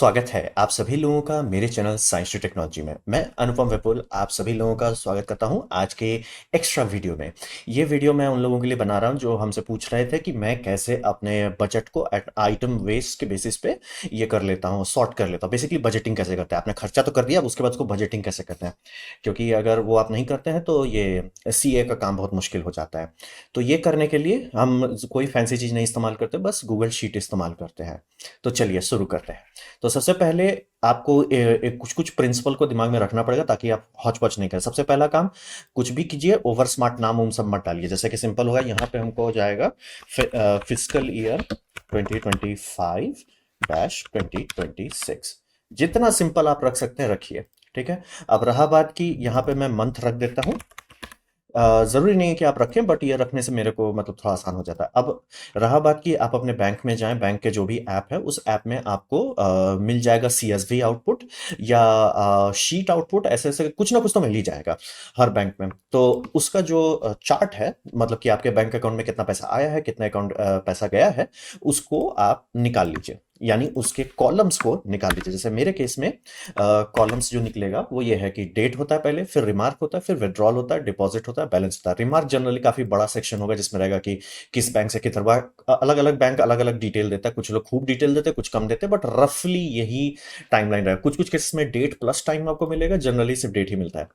स्वागत है आप सभी लोगों का मेरे चैनल साइंस टू टेक्नोलॉजी में। मैं अनुपम विपुल आप सभी लोगों का स्वागत करता हूं आज के एक्स्ट्रा वीडियो में। ये वीडियो मैं उन लोगों के लिए बना रहा हूं जो हमसे पूछ रहे थे कि मैं कैसे अपने बजट को आइटम वेस्ट के बेसिस पे ये कर लेता हूं, सॉर्ट कर लेता हूं। बेसिकली बजटिंग कैसे करते हैं, आपने खर्चा तो कर दिया, अब उसके बाद उसको बजटिंग कैसे करते हैं, क्योंकि अगर वो आप नहीं करते हैं तो ये सीए का काम बहुत मुश्किल हो जाता है। तो ये करने के लिए हम कोई फैंसी चीज़ नहीं इस्तेमाल करते, बस गूगल शीट इस्तेमाल करते हैं। तो चलिए शुरू करते हैं। तो सबसे पहले आपको कुछ कुछ प्रिंसिपल को दिमाग में रखना पड़ेगा ताकि आप हौच पौच नहीं करें। सबसे पहला काम, कुछ भी कीजिए ओवर स्मार्ट नाम उम सब मत डालिए। जैसे कि सिंपल होगा, यहाँ पे हमको हो जाएगा फिजिकल ईयर 2025-2026। जितना सिंपल आप रख सकते हैं रखिए। ठीक है। अब रहा बात की, यहाँ पे मैं मंथ रख देता हूँ। ज़रूरी नहीं है कि आप रखें, बट ये रखने से मेरे को मतलब थोड़ा आसान हो जाता है। अब रहा बात कि आप अपने बैंक में जाएँ, बैंक के जो भी ऐप है, उस ऐप में आपको मिल जाएगा सीएसवी आउटपुट या शीट आउटपुट, ऐसे-ऐसे कुछ ना कुछ तो मिल ही जाएगा हर बैंक में। तो उसका जो चार्ट है, मतलब कि आपके बैंक अकाउंट में कितना पैसा आया है, कितना पैसा गया है, उसको आप निकाल लीजिए। यानी उसके कॉलम्स को निकाल लीजिए। जैसे मेरे केस में कॉलम्स जो निकलेगा वो ये है कि डेट होता है पहले, फिर रिमार्क होता है, फिर विड्रॉल होता है, डिपॉजिट होता है, बैलेंस होता है। रिमार्क जनरली काफी बड़ा सेक्शन होगा जिसमें रहेगा कि किस बैंक से कितना बार। अलग अलग बैंक अलग अलग डिटेल देता है, कुछ लोग खूब डिटेल देते हैं, कुछ कम देते हैं, बट रफली यही टाइमलाइन रहेगा। कुछ कुछ केसेस में डेट प्लस टाइम आपको मिलेगा, जनरली सिर्फ डेट ही मिलता है।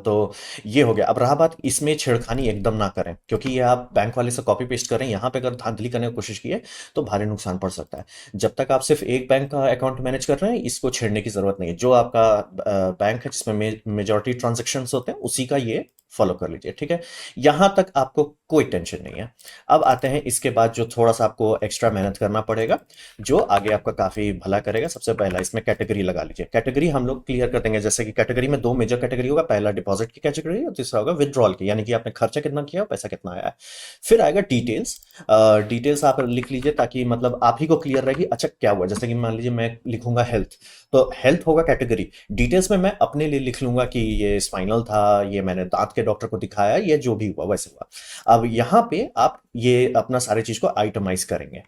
तो ये हो गया। अब रहा बात, इसमें छेड़खानी एकदम ना करें, क्योंकि ये आप बैंक वाले से कॉपी पेस्ट कर रहे हैं। यहाँ पे अगर धांधली करने की कोशिश की है तो भारी नुकसान पड़ सकता है। जब तक आप सिर्फ एक बैंक का अकाउंट मैनेज कर रहे हैं, इसको छेड़ने की जरूरत नहीं है। जो आपका बैंक है जिसमें मेजॉरिटी ट्रांजेक्शन होते हैं, उसी का ये फॉलो कर लीजिए। ठीक है। यहां तक आपको कोई टेंशन नहीं है। अब आते हैं इसके बाद जो थोड़ा सा आपको एक्स्ट्रा मेहनत करना पड़ेगा, जो आगे आपका काफी भला करेगा। सबसे पहला, इसमें कैटेगरी लगा लीजिए। कैटेगरी हम लोग क्लियर कर देंगे। जैसे कि कैटेगरी में दो मेजर कैटेगरी होगा, पहला डिपॉजिट की कैटेगरी और तीसरा होगा विड्रॉल की, यानी कि आपने खर्चा कितना किया और पैसा कितना आया है। फिर आएगा डिटेल्स। डिटेल्स आप लिख लीजिए ताकि मतलब आप ही को क्लियर रहेगी अच्छा क्या हुआ। जैसे कि मान लीजिए मैं लिखूंगा हेल्थ, तो हेल्थ होगा कैटेगरी। डिटेल्स में मैं अपने लिए लिख लूंगा कि ये स्पाइनल था, ये मैंने दांत के डॉक्टर को दिखाया, ये जो भी हुआ वैसे हुआ। अब यहाँ पे आप ये अपना सारी चीज को आइटमाइज करेंगे।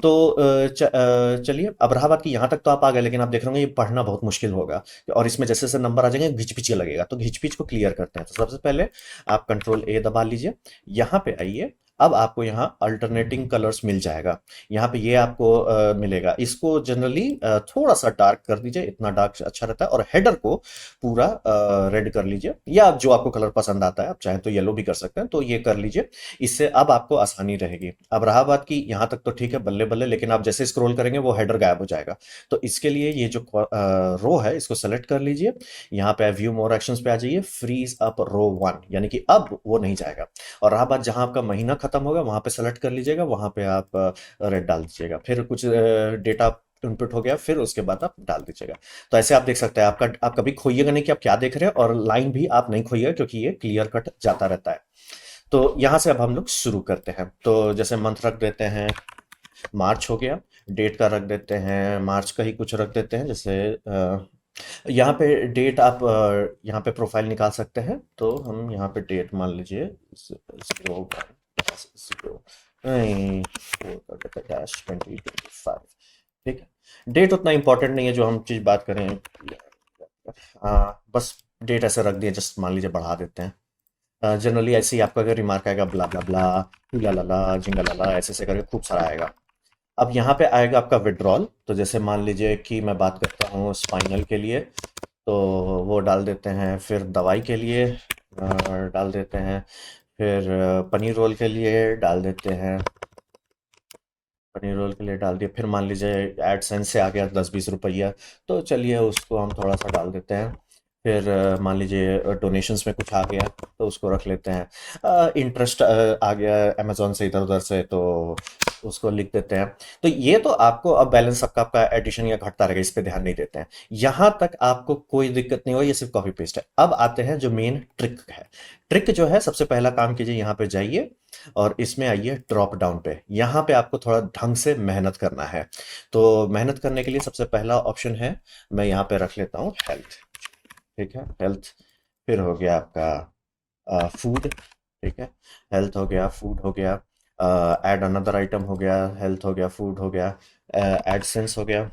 तो चलिए, अब रहा बात कि यहाँ तक तो आप आ गए, लेकिन आप देख रहे होंगे ये पढ़ना बहुत मुश्किल होगा और इसमें जैसे जैसे नंबर आ जाएंगे घिच-पिच लगेगा। तो घिच-पिच को क्लियर करते हैं। तो सबसे पहले आप कंट्रोल ए दबा लीजिए। यहाँ पे आइए। अब आपको यहाँ अल्टरनेटिंग कलर्स मिल जाएगा। यहाँ पे ये आपको मिलेगा। इसको जनरली थोड़ा सा डार्क कर दीजिए, इतना डार्क अच्छा रहता है। और हेडर को पूरा रेड कर लीजिए, या जो आपको कलर पसंद आता है, आप चाहें तो येलो भी कर सकते हैं, तो ये कर लीजिए। इससे अब आपको आसानी रहेगी। अब रहा बात कि यहाँ तक तो ठीक है, बल्ले बल्ले, लेकिन आप जैसे स्क्रॉल करेंगे वो हेडर गायब हो जाएगा। तो इसके लिए ये जो रो है इसको सेलेक्ट कर लीजिए। यहाँ पे व्यू मोर एक्शंस पे आ जाइए, फ्रीज अप रो 1, यानी कि अब वो नहीं जाएगा। और रहा बात, जहां आपका महीना खत्म होगा वहां पे सेलेक्ट कर लीजिएगा, वहां पे आप रेड डाल दीजिएगा। फिर कुछ डेटा इनपुट हो गया, फिर उसके बाद आप डाल दीजिएगा। तो ऐसे आप देख सकते हैं, आपका आप कभी खोइएगा नहीं कि आप क्या देख रहे हैं, और लाइन भी आप नहीं खोइएगा क्योंकि ये क्लियर कट जाता रहता है। तो यहाँ से अब हम लोग शुरू करते हैं। तो जैसे मंथ रख देते हैं, मार्च हो गया। डेट का रख देते हैं, मार्च का ही कुछ रख देते हैं। जैसे यहाँ पे डेट आप यहाँ पे प्रोफाइल निकाल सकते हैं। तो हम यहाँ पे डेट मान लीजिए 01/0 नहीं 4/2025। ठीक है। डेट उतना इंपॉर्टेंट नहीं है जो हम चीज़ बात करें। बस डेट ऐसे रख दिया, जस्ट मान लीजिए बढ़ा देते हैं। जनरली ऐसे ही आपका अगर रिमार्क आएगा ब्ला ब्ला ब्ला, ला ला ला, जिंगा ला ला, ऐसे ऐसे करके खूब सारा आएगा। अब यहाँ पे आएगा आपका विड्रॉल। तो जैसे मान लीजिए कि मैं बात करता हूँ स्पाइनल के लिए, तो वो डाल देते हैं। फिर दवाई के लिए डाल देते हैं। फिर पनीर रोल के लिए डाल देते हैं। पनीर रोल के लिए डाल दिया। फिर मान लीजिए एडसेंस से आ गया 10-20 रुपया, तो चलिए उसको हम थोड़ा सा डाल देते हैं। फिर मान लीजिए डोनेशंस में कुछ आ गया तो उसको रख लेते हैं। इंटरेस्ट आ गया अमेजोन से इधर उधर से, तो उसको लिख देते हैं। तो ये तो आपको अब बैलेंस सबका आपका एडिशन या घटता रहेगा, इस पे ध्यान नहीं देते हैं। यहां तक आपको कोई दिक्कत नहीं हो, ये सिर्फ कॉपी पेस्ट है। अब आते हैं जो मेन ट्रिक है। ट्रिक जो है, सबसे पहला काम कीजिए, यहाँ पे जाइए और इसमें आइए ड्रॉप डाउन पे। यहाँ पे आपको थोड़ा ढंग से मेहनत करना है। तो मेहनत करने के लिए सबसे पहला ऑप्शन है, मैं यहाँ पे रख लेता हूँ हेल्थ। ठीक है, हेल्थ। फिर हो गया आपका फूड। ठीक है, हेल्थ हो गया, फूड हो गया, ऐड अनदर आइटम हो गया, हेल्थ हो गया, फूड हो गया, एडसेंस हो गया।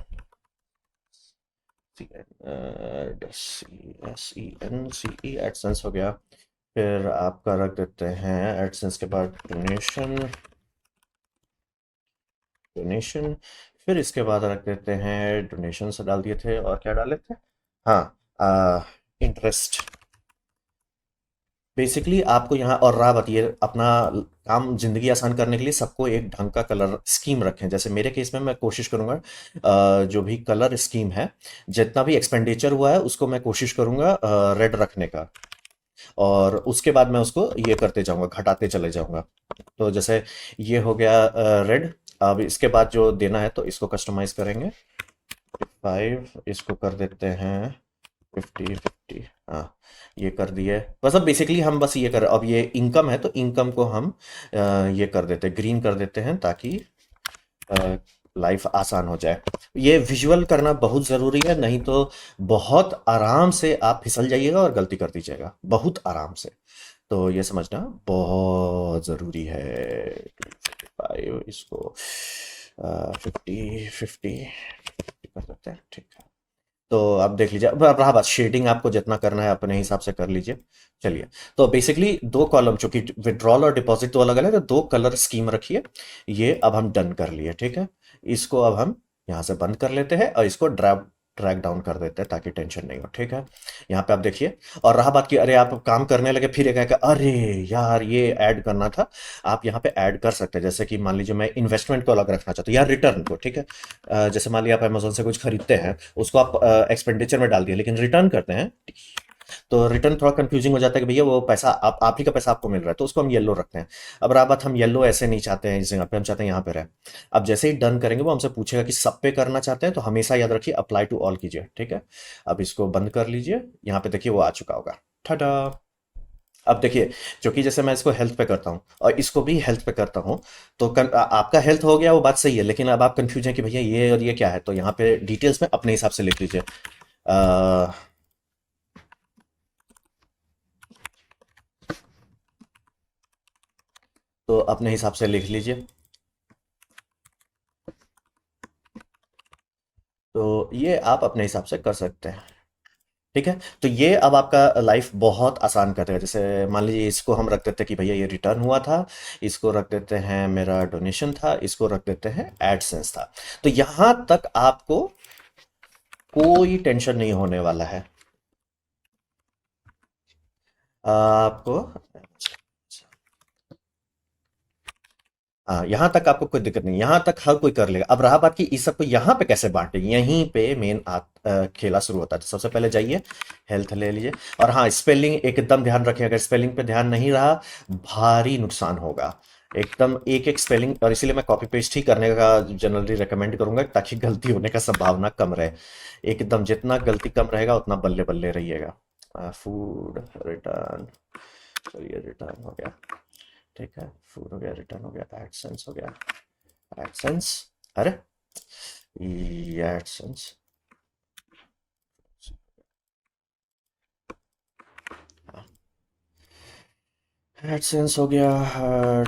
SENCE एडसेंस हो गया। फिर आपका रख देते हैं एडसेंस के बाद डोनेशन, डोनेशन। फिर इसके बाद रख देते हैं डोनेशन से डाल दिए थे, और क्या डाले थे? हाँ, इंटरेस्ट। बेसिकली आपको यहाँ और रहा बताइए अपना काम जिंदगी आसान करने के लिए सबको एक ढंग का कलर स्कीम रखें। जैसे मेरे केस में मैं कोशिश करूंगा जो भी कलर स्कीम है, जितना भी एक्सपेंडिचर हुआ है उसको मैं कोशिश करूंगा रेड रखने का, और उसके बाद मैं उसको ये करते जाऊंगा, घटाते चले जाऊंगा। तो जैसे ये हो गया रेड। अब इसके बाद जो देना है तो इसको कस्टमाइज करेंगे। 5 इसको कर देते हैं 50 50। हाँ, ये कर दिए। बस अब बेसिकली हम बस ये कर, अब ये इनकम है तो इनकम को हम ये कर देते हैं, ग्रीन कर देते हैं, ताकि लाइफ आसान हो जाए। ये विजुअल करना बहुत ज़रूरी है, नहीं तो बहुत आराम से आप फिसल जाइएगा और गलती कर दीजिएगा, बहुत आराम से। तो ये समझना बहुत ज़रूरी है। 5 इसको 50 50 कर देते हैं, ठीक है। तो आप देख लीजिए। अब रहा बात शेडिंग, आपको जितना करना है अपने हिसाब से कर लीजिए। चलिए, तो बेसिकली दो कॉलम, चूंकि विड्रॉल और डिपॉजिट तो अलग अलग है, तो दो कलर स्कीम रखिए। ये अब हम डन कर लिए, ठीक है। इसको अब हम यहाँ से बंद कर लेते हैं और इसको ड्रैग ड्रैग डाउन कर देते हैं ताकि टेंशन नहीं हो, ठीक है। यहाँ पे आप देखिए। और रहा बात कि अरे आप काम करने लगे फिर एक अरे यार ये ऐड करना था, आप यहाँ पे ऐड कर सकते हैं। जैसे कि मान लीजिए मैं इन्वेस्टमेंट को अलग रखना चाहता हूँ या रिटर्न को, ठीक है। जैसे मान लिया आप अमेजोन से कुछ खरीदते हैं, उसको आप एक्सपेंडिचर में डाल दिए लेकिन रिटर्न करते हैं, तो रिटर्न थोड़ा कंफ्यूजिंग हो जाता है कि भैया वो पैसा आप ही का पैसा आपको मिल रहा है, तो उसको हम येलो रखते हैं। अब रहा बात, हम येलो ऐसे नहीं चाहते हैं इस जगह पे, हम चाहते हैं यहाँ पे रहे। अब जैसे ही डन करेंगे वो हमसे पूछेगा कि सब पे करना चाहते हैं, तो हमेशा याद रखिए अप्लाई टू ऑल कीजिए, ठीक है। अब इसको बंद कर लीजिए। यहाँ पे देखिए वो आ चुका होगा। ठटा। अब देखिए, क्योंकि जैसे मैं इसको हेल्थ पे करता हूँ और इसको भी हेल्थ पे करता हूँ, तो आपका हेल्थ हो गया, वो बात सही है, लेकिन अब आप कंफ्यूज हैं कि भैया ये और ये क्या है, तो यहाँ पे डिटेल्स में अपने हिसाब से लिख लीजिए। अ, तो अपने हिसाब से लिख लीजिए। तो ये आप अपने हिसाब से कर सकते हैं, ठीक है। तो ये अब आपका लाइफ बहुत आसान कर देगा। जैसे मान लीजिए इसको हम रख देते हैं कि भैया ये रिटर्न हुआ था, इसको रख देते हैं मेरा डोनेशन था, इसको रख देते हैं एडसेंस था। तो यहां तक आपको कोई टेंशन नहीं होने वाला है। आपको हाँ, यहाँ तक आपको कोई दिक्कत नहीं, यहाँ तक हर कोई कर लेगा। अब रहा बात कि इस सबको यहाँ पे कैसे बांटे, यहीं पे मेन खेला शुरू होता है। तो सबसे पहले जाइए, हेल्थ ले लीजिए। और हाँ, स्पेलिंग एकदम ध्यान रखिए, अगर स्पेलिंग पे ध्यान नहीं रहा भारी नुकसान होगा। एकदम एक एक स्पेलिंग, और इसीलिए मैं कॉपी पेस्ट ही करने का जनरली रिकमेंड करूंगा, ताकि गलती होने का संभावना कम रहे। एकदम जितना गलती कम रहेगा उतना बल्ले बल्ले रहिएगा। फूड रिटर्न, चलिए रिटर्न हो गया, ठीक है। फूड हो गया, रिटर्न हो गया, एडसेंस हो गया। एडसेंस, अरे ये एडसेंस, एडसेंस हो गया।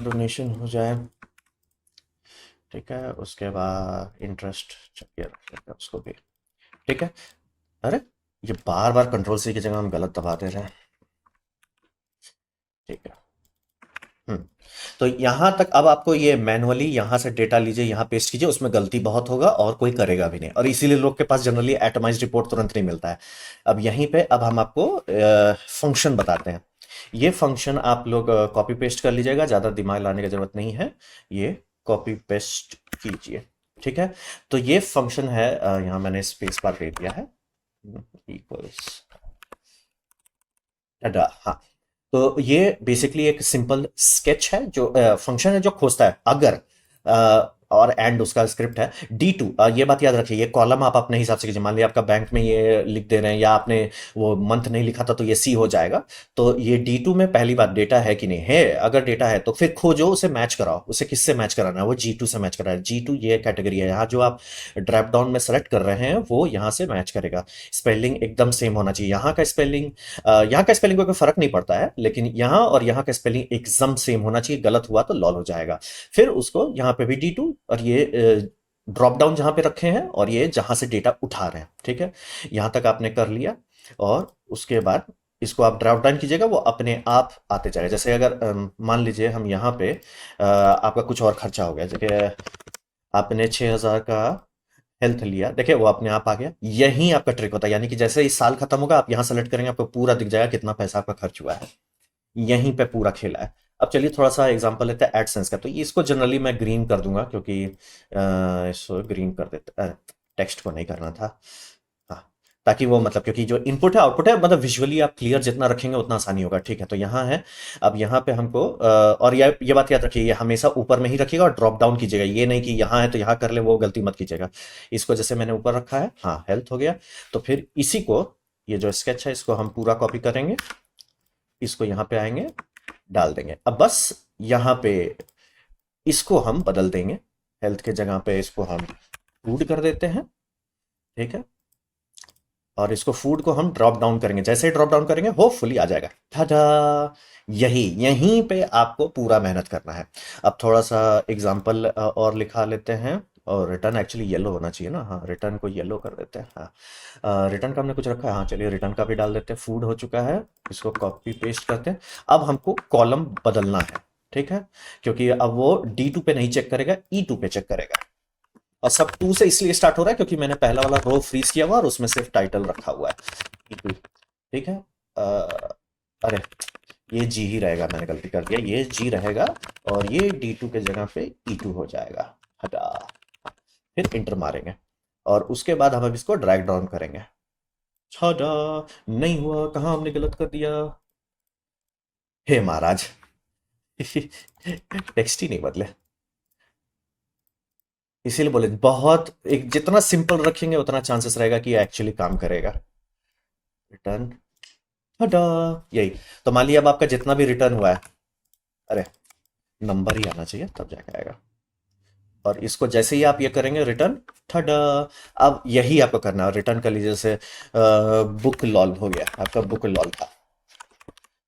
डोनेशन हो जाए, ठीक है। उसके बाद इंटरेस्ट चाहिए रखिएगा उसको भी, ठीक है। अरे ये बार बार कंट्रोल सी की जगह हम गलत दबा दे रहे हैं, ठीक है। हम्म। तो यहाँ तक अब आपको ये मैनुअली यहाँ से डेटा लीजिए, यहाँ पेस्ट कीजिए, उसमें गलती बहुत होगा और कोई करेगा भी नहीं, और इसीलिए लोग के पास जनरली एटमाइज्ड रिपोर्ट तुरंत नहीं मिलता है। अब यहीं पे अब हम आपको फंक्शन बताते हैं। ये फंक्शन आप लोग कॉपी पेस्ट कर लीजिएगा, ज़्यादा दिमाग लाने की जरूरत नहीं है। ये कॉपी पेस्ट कीजिए, ठीक है। तो ये फंक्शन है, यहाँ मैंने स्पेस बार दे दिया है, इक्वल्स, हाँ। तो ये बेसिकली एक सिंपल स्केच है, जो फंक्शन है जो खोजता है अगर और एंड उसका स्क्रिप्ट है D2। ये बात याद रखिए, ये कॉलम आप अपने हिसाब से कीजिए। मान लिया आपका बैंक में ये लिख दे रहे हैं, या आपने वो मंथ नहीं लिखा था तो ये C हो जाएगा। तो ये D2 में पहली बात डेटा है कि नहीं है, अगर डेटा है तो फिर खोजो, उसे मैच कराओ, उसे किससे मैच कराना है, वो G2 से मैच कराना है। G2 ये कैटेगरी है, यहाँ जो आप ड्रॉप डाउन में सेलेक्ट कर रहे हैं वो यहाँ से मैच करेगा। स्पेलिंग एकदम सेम होना चाहिए। यहाँ का स्पेलिंग को कोई फर्क नहीं पड़ता है, लेकिन यहाँ और यहाँ का स्पेलिंग एकदम सेम होना चाहिए, गलत हुआ तो लॉल हो जाएगा। फिर उसको यहाँ पे भी D2, और ये ड्रॉप डाउन जहां पे रखे हैं और ये जहां से डेटा उठा रहे हैं, ठीक है। यहां तक आपने कर लिया और उसके बाद इसको आप ड्रॉप डाउन कीजिएगा, वो अपने आप आते जाएगा। जैसे अगर मान लीजिए हम यहाँ पे आपका कुछ और खर्चा हो गया, जैसे आपने 6,000 का हेल्थ लिया, देखिए वो अपने आप आ गया। यही आपका ट्रिक होता है, यानी कि जैसे इस साल खत्म होगा आप यहाँ सेलेक्ट करेंगे, आपको पूरा दिख जाएगा कितना पैसा आपका खर्च हुआ है। यहीं पे पूरा खेला है। अब चलिए थोड़ा सा एग्जांपल लेते हैं एडसेंस का। तो ये इसको जनरली मैं ग्रीन कर दूंगा, क्योंकि इसको ग्रीन कर देते, टेक्स्ट को नहीं करना था। हाँ, ताकि वो मतलब, क्योंकि जो इनपुट है आउटपुट है, मतलब विजुअली आप क्लियर जितना रखेंगे उतना आसानी होगा, ठीक है। तो यहाँ है, अब यहाँ पे हमको और ये बात याद रखिए, ये हमेशा ऊपर में ही रखिएगा और ड्रॉप डाउन कीजिएगा। ये नहीं कि यहाँ है तो यहाँ कर ले, वो गलती मत कीजिएगा। इसको जैसे मैंने ऊपर रखा है, हाँ हेल्थ हो गया। तो फिर इसी को, ये जो स्केच है इसको हम पूरा कॉपी करेंगे, इसको यहाँ पे आएंगे, डाल देंगे। अब बस यहाँ पे इसको हम बदल देंगे, हेल्थ के जगह पे इसको हम फूड कर देते हैं, ठीक है। और इसको फूड को हम ड्रॉप डाउन करेंगे, जैसे ही ड्रॉप डाउन करेंगे होपफुली आ जाएगा। टाटा, यही यहीं पे आपको पूरा मेहनत करना है। अब थोड़ा सा एग्जांपल और लिखा लेते हैं। और रिटर्न एक्चुअली येलो होना चाहिए ना, हाँ रिटर्न को येलो कर देते हैं। हाँ, रिटर्न का हमने कुछ रखा है, हाँ चलिए रिटर्न का भी डाल देते हैं। फूड हो चुका है, इसको कॉपी पेस्ट करते हैं। अब हमको कॉलम बदलना है, ठीक है, क्योंकि अब वो D2 पे नहीं चेक करेगा, E2 पे चेक करेगा। और सब टू से इसलिए स्टार्ट हो रहा है क्योंकि मैंने पहला वाला रो फ्रीज किया हुआ और उसमें सिर्फ टाइटल रखा हुआ है E2, ठीक है। अरे ये जी ही रहेगा, मैंने गलती कर दिया, ये जी रहेगा और ये D2 के जगह पे E2 हो जाएगा। हटा, फिर इंटर मारेंगे और उसके बाद हम अब इसको ड्रैग डाउन करेंगे। हटा, नहीं हुआ, कहाँ हमने गलत कर दिया, हे महाराज। टेक्स्ट ही नहीं बदले, इसीलिए बोले बहुत, एक जितना सिंपल रखेंगे उतना चांसेस रहेगा कि एक्चुअली काम करेगा। रिटर्न, हटा, यही। तो मान लिया अब आपका जितना भी रिटर्न हुआ है, अरे नंबर ही आना चाहिए तब जाके आएगा। और इसको जैसे ही आप ये करेंगे रिटर्न, ठडा। अब यही आपको करना है, रिटर्न कर लीजिए। जैसे बुक लॉल हो गया, आपका बुक लॉल था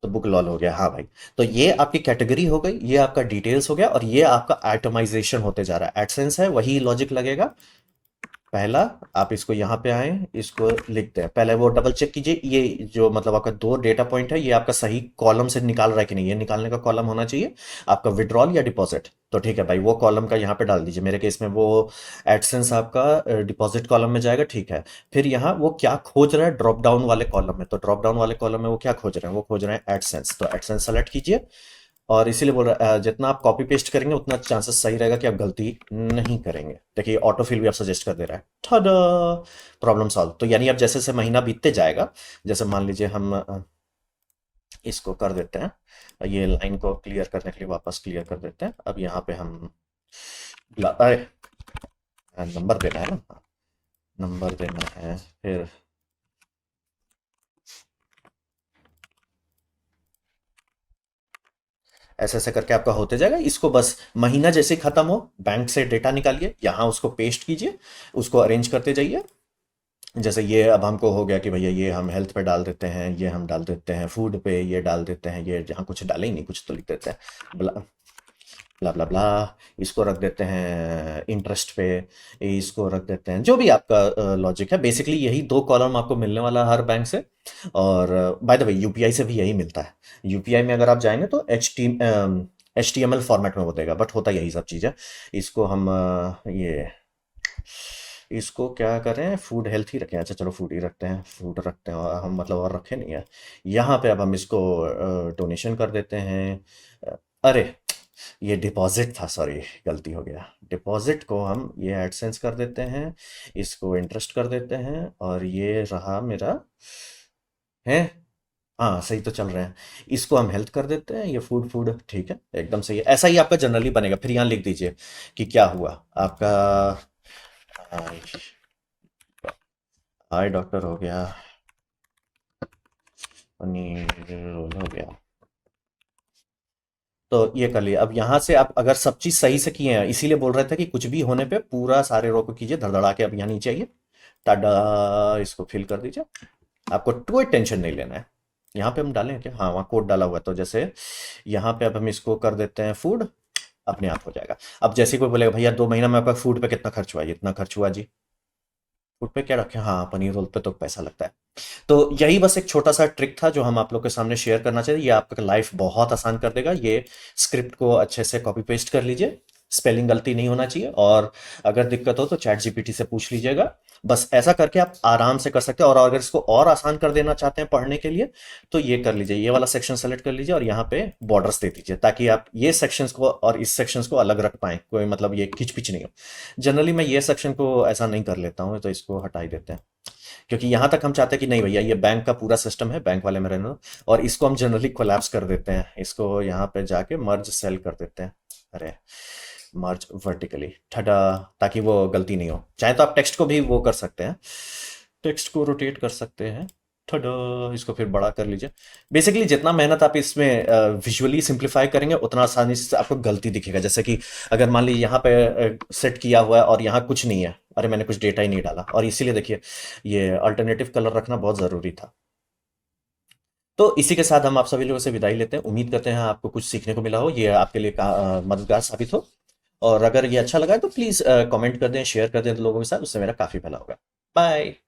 तो बुक लॉल हो गया, हाँ भाई। तो ये आपकी कैटेगरी हो गई, ये आपका डिटेल्स हो गया और ये आपका आइटमाइजेशन होते जा रहा है। एडसेंस है, वही लॉजिक लगेगा। पहला, आप इसको यहाँ पे आए, इसको लिखते हैं। पहले वो डबल चेक कीजिए, ये जो मतलब आपका दो डेटा पॉइंट है, ये आपका सही कॉलम से निकाल रहा है कि नहीं। ये निकालने का कॉलम होना चाहिए आपका विड्रॉल या डिपॉजिट। तो ठीक है भाई, वो कॉलम का यहाँ पे डाल दीजिए। मेरे केस में वो एडसेंस आपका डिपॉजिट कॉलम में जाएगा, ठीक है। फिर यहाँ वो क्या खोज रहा है, ड्रॉप डाउन वाले कॉलम में। तो ड्रॉप डाउन वाले कॉलम में वो क्या खोज रहे हैं, वो खोज रहे हैं एडसेंस। तो एडसेंस सेलेक्ट कीजिए और इसीलिए बोल रहा जितना आप कॉपी पेस्ट करेंगे उतना चांसेस सही रहेगा कि आप गलती नहीं करेंगे। देखिए ऑटो फिल भी आप सजेस्ट कर दे रहा है, ठाडा, प्रॉब्लम सॉल्व। तो यानी अब जैसे जैसे महीना बीतते जाएगा, जैसे मान लीजिए हम इसको कर देते हैं, ये लाइन को क्लियर करने के लिए वापस क्लियर कर देते हैं। अब यहाँ पे हम अरे नंबर देना है ना, नंबर देना है। फिर ऐसे ऐसे करके आपका होते जाएगा। इसको बस महीना जैसे ही खत्म हो, बैंक से डेटा निकालिए, यहाँ उसको पेस्ट कीजिए, उसको अरेंज करते जाइए। जैसे ये अब हमको हो गया कि भैया ये हम हेल्थ पे डाल देते हैं, ये हम डाल देते हैं फूड पे, ये डाल देते हैं, ये जहाँ कुछ डाले ही नहीं, कुछ तो लिख देते हैं, ब्ला ब्ला ब्ला ब्ला। इसको रख देते हैं इंटरेस्ट पे, इसको रख देते हैं, जो भी आपका लॉजिक है। बेसिकली यही दो कॉलम आपको मिलने वाला है हर बैंक से। और बाय द वे यूपीआई से भी यही मिलता है। यूपीआई में अगर आप जाएंगे तो HTML फॉर्मेट में वो देगा, बट होता यही सब चीज़ है। इसको हम ये इसको क्या करें, फूड हेल्थ ही रखें। अच्छा चलो फूड ही रखते हैं, फूड रखते हैं, और हम मतलब और रखे नहीं है। यहाँ पे अब हम इसको डोनेशन कर देते हैं। अरे ये डिपॉजिट था, सॉरी गलती हो गया। डिपॉजिट को हम ये एडसेंस कर देते हैं, इसको इंटरेस्ट कर देते हैं और ये रहा मेरा है। हाँ सही तो चल रहे हैं। इसको हम हेल्थ कर देते हैं, ये फूड फूड, ठीक है एकदम सही है। ऐसा ही आपका जनरली बनेगा। फिर यहाँ लिख दीजिए कि क्या हुआ आपका। आई डॉक्टर हो गया, पनीर रोल हो गया। तो ये कर लिया। अब यहाँ से आप अगर सब चीज सही से किए हैं, इसीलिए बोल रहे थे कि कुछ भी होने पे पूरा सारे रो को कीजिए धड़धड़ा के। अब यहाँ नीचे आइए, टाडा, इसको फिल कर दीजिए। आपको कोई टेंशन नहीं लेना है। यहाँ पे हम डालें क्या, हाँ वहाँ कोड डाला हुआ है। तो जैसे यहाँ पे अब हम इसको कर देते हैं फूड, अपने आप हो जाएगा। अब जैसे कोई बोलेगा भैया 2 महीना में आपका फूड पे कितना खर्च हुआ, इतना खर्च हुआ जी। फूड पे क्या रखें, हाँ पनीर रोल पे तो पैसा लगता है। तो यही बस एक छोटा सा ट्रिक था जो हम आप लोग के सामने शेयर करना चाहिए। ये आपका लाइफ बहुत आसान कर देगा। ये स्क्रिप्ट को अच्छे से कॉपी पेस्ट कर लीजिए, स्पेलिंग गलती नहीं होना चाहिए, और अगर दिक्कत हो तो चैट जीपीटी से पूछ लीजिएगा। बस ऐसा करके आप आराम से कर सकते हैं। और अगर इसको और आसान कर देना चाहते हैं पढ़ने के लिए, तो ये कर लीजिए, ये वाला सेक्शन सेलेक्ट कर लीजिए और यहाँ पे बॉर्डर्स दे दीजिए, ताकि आप ये सेक्शंस को और इस सेक्शंस को अलग रख पाएं, कोई मतलब ये खिंच पिच नहीं हो। जनरली मैं ये सेक्शन को ऐसा नहीं कर लेता हूँ, तो इसको हटा ही देते हैं, क्योंकि यहां तक हम चाहते हैं कि नहीं भैया ये बैंक का पूरा सिस्टम है, बैंक वाले में रहने दो। और इसको हम जनरली कोलैप्स कर देते हैं, इसको यहाँ पे जाके मर्ज सेल कर देते हैं। अरे, मर्ज वर्टिकली ठडा, ताकि वो गलती नहीं हो। चाहे तो आप टेक्स्ट को भी वो कर सकते हैं, टेक्स्ट को रोटेट कर सकते हैं, ठडा, इसको फिर बड़ा कर लीजिए। बेसिकली जितना मेहनत आप इसमें विजुअली सिंप्लीफाई करेंगे, उतना आसानी से आपको गलती दिखेगा। जैसे कि अगर मान लीजिए यहाँ पे सेट किया हुआ है और यहाँ कुछ नहीं है, अरे मैंने कुछ डेटा ही नहीं डाला, और इसीलिए देखिए ये अल्टरनेटिव कलर रखना बहुत ज़रूरी था। तो इसी के साथ हम आप सभी लोगों से विदाई लेते हैं। उम्मीद करते हैं आपको कुछ सीखने को मिला हो, ये आपके लिए मददगार साबित हो। और अगर ये अच्छा लगा है तो प्लीज़ कमेंट कर दें, शेयर कर दें लोगों के साथ, उससे मेरा काफ़ी भला होगा। बाय।